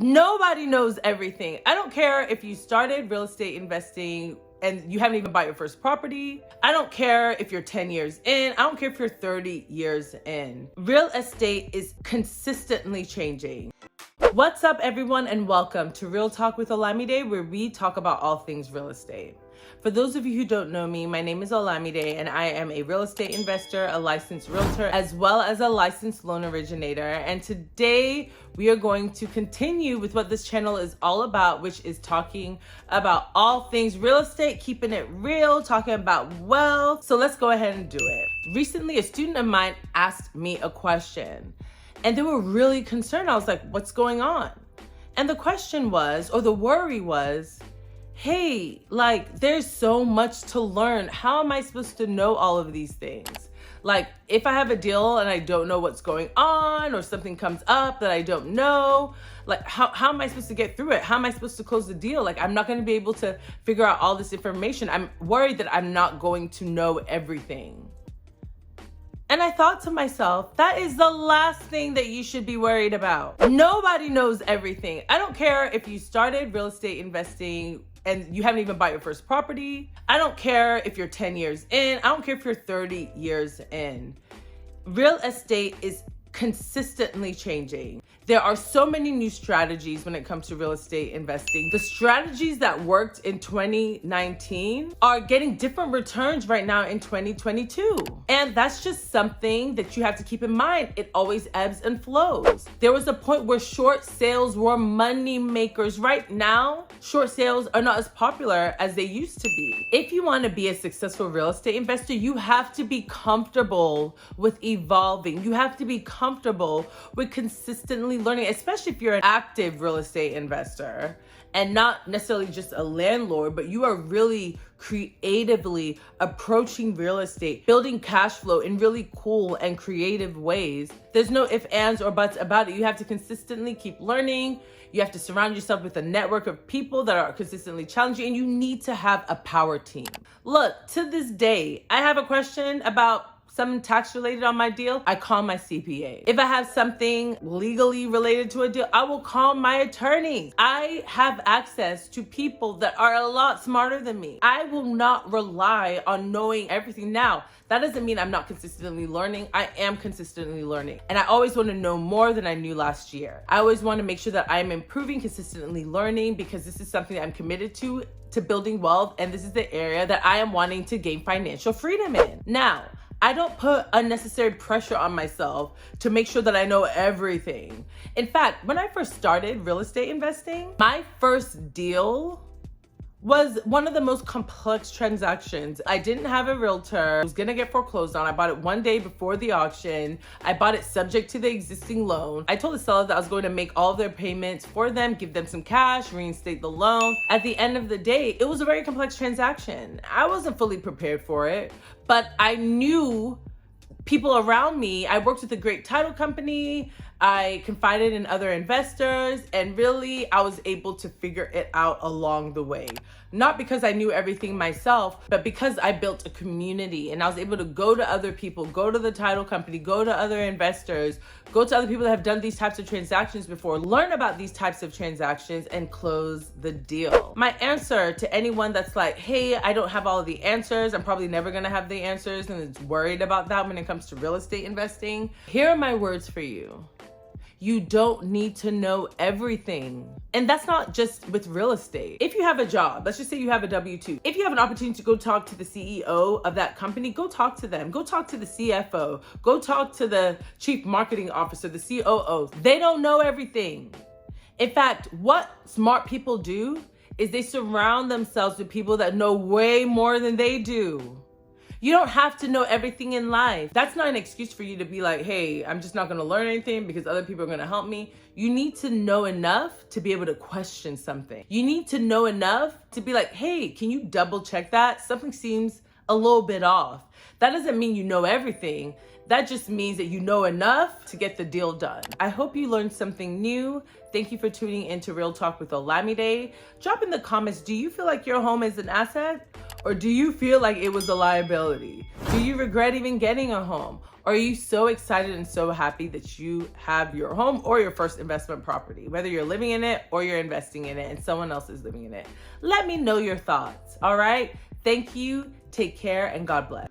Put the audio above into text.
Nobody knows everything. I don't care if you started real estate investing and you haven't even bought your first property. I don't care if you're 10 years in. I don't care if you're 30 years in. Real estate is consistently changing. What's up, everyone, and welcome to Real Talk with Olamide, where we talk about all things real estate. For those of you who don't know me, my name is Olamide, and I am a real estate investor, a licensed realtor, as well as a licensed loan originator. And today we are going to continue with what this channel is all about, which is talking about all things real estate, keeping it real, talking about wealth. So let's go ahead and do it. Recently, a student of mine asked me a question, and they were really concerned. I was like, what's going on? And the question was, or the worry was, hey, like, there's so much to learn. How am I supposed to know all of these things? Like, if I have a deal and I don't know what's going on, or something comes up that I don't know, like, how am I supposed to get through it? How am I supposed to close the deal? Like, I'm not going to be able to figure out all this information. I'm worried that I'm not going to know everything. And I thought to myself, that is the last thing that you should be worried about. Nobody knows everything. I don't care if you started real estate investing and you haven't even bought your first property. I don't care if you're 10 years in. I don't care if you're 30 years in. Real estate is consistently changing. There are so many new strategies when it comes to real estate investing. The strategies that worked in 2019 are getting different returns right now in 2022. And that's just something that you have to keep in mind. It always ebbs and flows. There was a point where short sales were money makers. Right now, short sales are not as popular as they used to be. If you want to be a successful real estate investor, you have to be comfortable with evolving. You have to be comfortable with consistently learning, especially if you're an active real estate investor and not necessarily just a landlord, but you are really creatively approaching real estate, building cash flow in really cool and creative ways. There's no ifs, ands, or buts about it. You have to consistently keep learning. You have to surround yourself with a network of people that are consistently challenging, and you need to have a power team. Look, to this day, I have a question about something tax related on my deal, I call my CPA. If I have something legally related to a deal, I will call my attorneys. I have access to people that are a lot smarter than me. I will not rely on knowing everything. Now, that doesn't mean I'm not consistently learning. I am consistently learning. And I always want to know more than I knew last year. I always want to make sure that I'm improving, consistently learning, because this is something that I'm committed to building wealth. And this is the area that I am wanting to gain financial freedom in. Now, I don't put unnecessary pressure on myself to make sure that I know everything. In fact, when I first started real estate investing, my first deal was one of the most complex transactions. I didn't have a realtor. I was gonna get foreclosed on. I bought it one day before the auction. I bought it subject to the existing loan. I told the seller that I was going to make all of their payments for them, give them some cash, reinstate the loan. At the end of the day, it was a very complex transaction. I wasn't fully prepared for it, but I knew people around me. I worked with a great title company. I confided in other investors, and really I was able to figure it out along the way. Not because I knew everything myself, but because I built a community and I was able to go to other people, go to the title company, go to other investors, go to other people that have done these types of transactions before, learn about these types of transactions, and close the deal. My answer to anyone that's like, hey, I don't have all of the answers, I'm probably never gonna have the answers, and is worried about that when it comes to real estate investing, here are my words for you. You don't need to know everything. And that's not just with real estate. If you have a job, let's just say you have a W-2. If you have an opportunity to go talk to the CEO of that company, go talk to them. Go talk to the CFO. Go talk to the chief marketing officer, the COO. They don't know everything. In fact, what smart people do is they surround themselves with people that know way more than they do. You don't have to know everything in life. That's not an excuse for you to be like, hey, I'm just not gonna learn anything because other people are gonna help me. You need to know enough to be able to question something. You need to know enough to be like, hey, can you double check that? Something seems a little bit off. That doesn't mean you know everything. That just means that you know enough to get the deal done. I hope you learned something new. Thank you for tuning into Real Talk with Olamide. Drop in the comments, do you feel like your home is an asset? Or do you feel like it was a liability? Do you regret even getting a home? Or are you so excited and so happy that you have your home or your first investment property, whether you're living in it or you're investing in it and someone else is living in it? Let me know your thoughts, all right? Thank you, take care, and God bless.